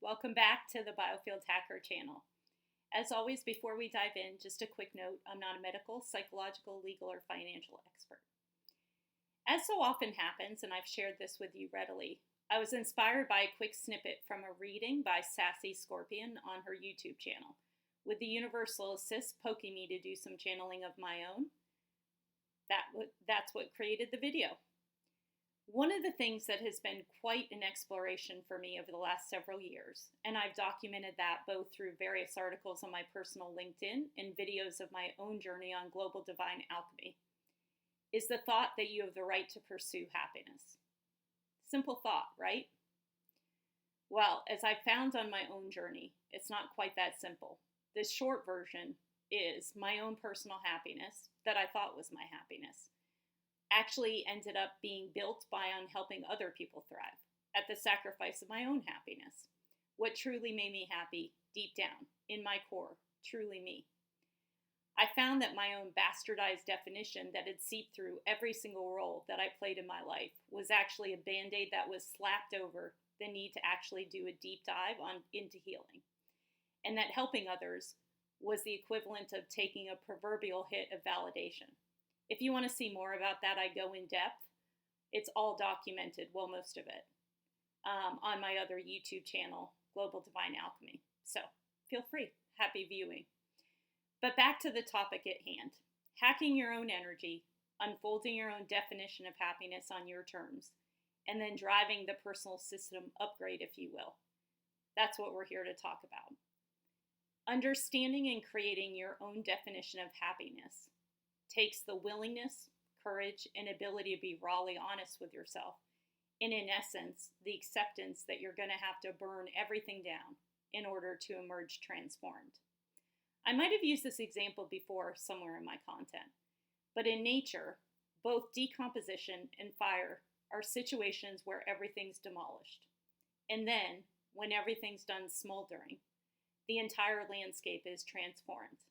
Welcome back to the Biofield Hacker channel. As always, before we dive in, just a quick note, I'm not a medical, psychological, legal, or financial expert. As so often happens, and I've shared this with you readily, I was inspired by a quick snippet from a reading by Sassy Scorpion on her YouTube channel, with the universal assist poking me to do some channeling of my own. That's what created the video. One of the things that has been quite an exploration for me over the last several years, and I've documented that both through various articles on my personal LinkedIn and videos of my own journey on global divine alchemy, is the thought that you have the right to pursue happiness. Simple thought, right? Well, as I found on my own journey, it's not quite that simple. The short version is my own personal happiness that I thought was my happiness actually ended up being built by on helping other people thrive at the sacrifice of my own happiness. What truly made me happy deep down in my core, truly me. I found that my own bastardized definition that had seeped through every single role that I played in my life was actually a band-aid that was slapped over the need to actually do a deep dive into healing. And that helping others was the equivalent of taking a proverbial hit of validation. If you want to see more about that, I go in depth. It's all documented, well, most of it, on my other YouTube channel, Global Divine Alchemy. So feel free. Happy viewing. But back to the topic at hand. Hacking your own energy, unfolding your own definition of happiness on your terms, and then driving the personal system upgrade, if you will. That's what we're here to talk about. Understanding and creating your own definition of happiness takes the willingness, courage, and ability to be rawly honest with yourself, and in essence, the acceptance that you're going to have to burn everything down in order to emerge transformed. I might have used this example before somewhere in my content, but in nature, both decomposition and fire are situations where everything's demolished. And then, when everything's done smoldering, the entire landscape is transformed,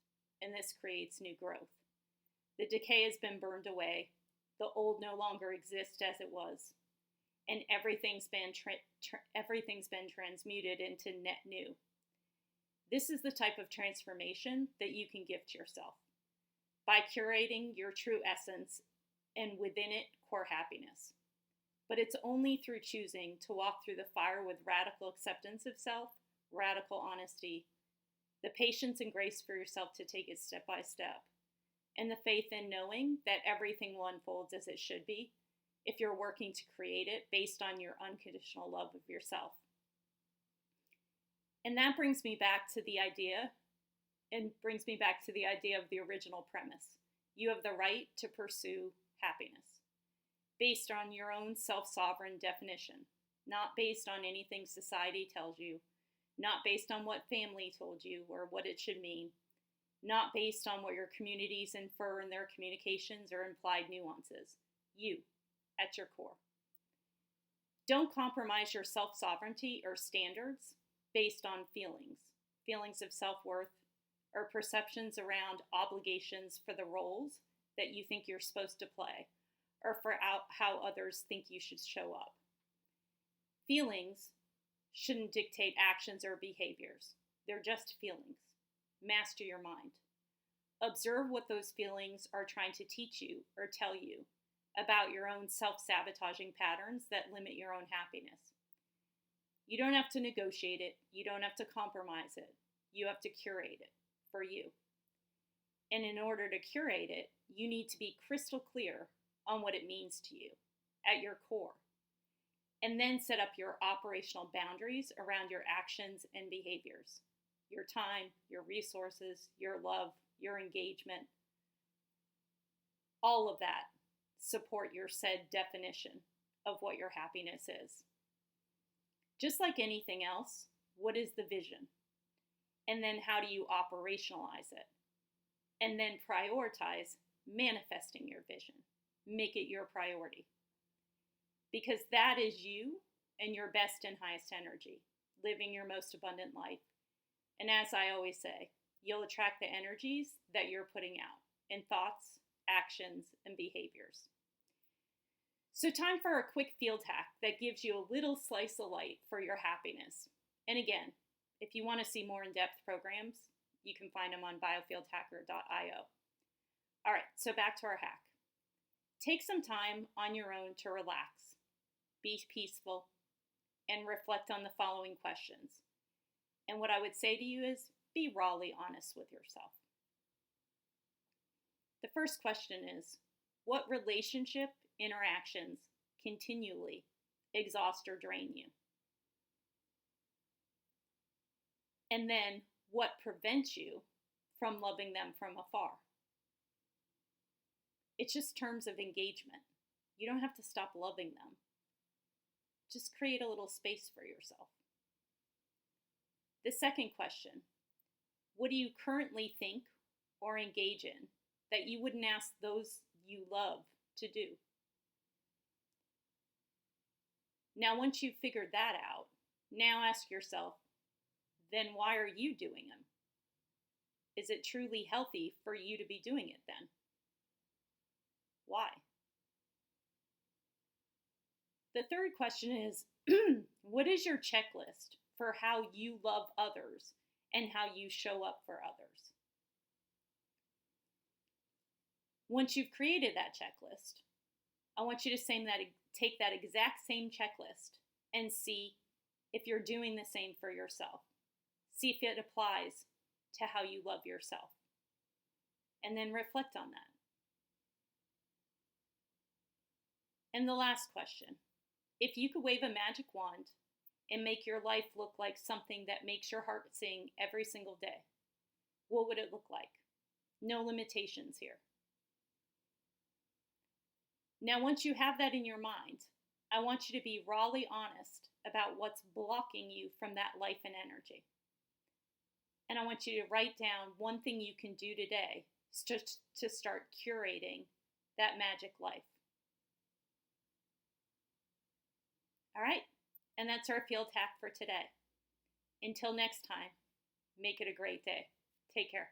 and this creates new growth. The decay has been burned away, the old no longer exists as it was, and everything's been transmuted into net new. This is the type of transformation that you can gift yourself by curating your true essence and within it core happiness. But it's only through choosing to walk through the fire with radical acceptance of self, radical honesty, the patience and grace for yourself to take it step by step, and the faith in knowing that everything will unfold as it should be if you're working to create it based on your unconditional love of yourself. And that brings me back to the idea of the original premise. You have the right to pursue happiness based on your own self-sovereign definition, not based on anything society tells you, not based on what family told you or what it should mean, not based on what your communities infer in their communications or implied nuances. You, at your core. Don't compromise your self-sovereignty or standards based on feelings of self-worth, or perceptions around obligations for the roles that you think you're supposed to play, or for how others think you should show up. Feelings shouldn't dictate actions or behaviors. They're just feelings. Master your mind. Observe what those feelings are trying to teach you or tell you about your own self-sabotaging patterns that limit your own happiness. You don't have to negotiate it. You don't have to compromise it. You have to curate it for you. And in order to curate it, you need to be crystal clear on what it means to you at your core. And then set up your operational boundaries around your actions and behaviors. Your time, your resources, your love, your engagement, all of that support your said definition of what your happiness is. Just like anything else, what is the vision? And then how do you operationalize it? And then prioritize manifesting your vision. Make it your priority. Because that is you and your best and highest energy, living your most abundant life. And as I always say, you'll attract the energies that you're putting out in thoughts, actions, and behaviors. So time for a quick field hack that gives you a little slice of light for your happiness And again, if you want to see more in-depth programs, you can find them on biofieldhacker.io. All right, so back to our hack. Take some time on your own to relax, be peaceful, and reflect on the following questions. And what I would say to you is be rawly honest with yourself. The first question is, what relationship interactions continually exhaust or drain you? And then, what prevents you from loving them from afar? It's just terms of engagement. You don't have to stop loving them. Just create a little space for yourself. The second question, what do you currently think or engage in that you wouldn't ask those you love to do? Now, once you've figured that out, now ask yourself, then why are you doing them? Is it truly healthy for you to be doing it then? Why? The third question is, what is your checklist for how you love others and how you show up for others? Once you've created that checklist, I want you to take that exact same checklist and see if you're doing the same for yourself. See if it applies to how you love yourself. And then reflect on that. And the last question, if you could wave a magic wand and make your life look like something that makes your heart sing every single day, what would it look like? No limitations here. Now, once you have that in your mind, I want you to be rawly honest about what's blocking you from that life and energy. And I want you to write down one thing you can do today to start curating that magic life. All right, and that's our field hack for today. Until next time, make it a great day. Take care.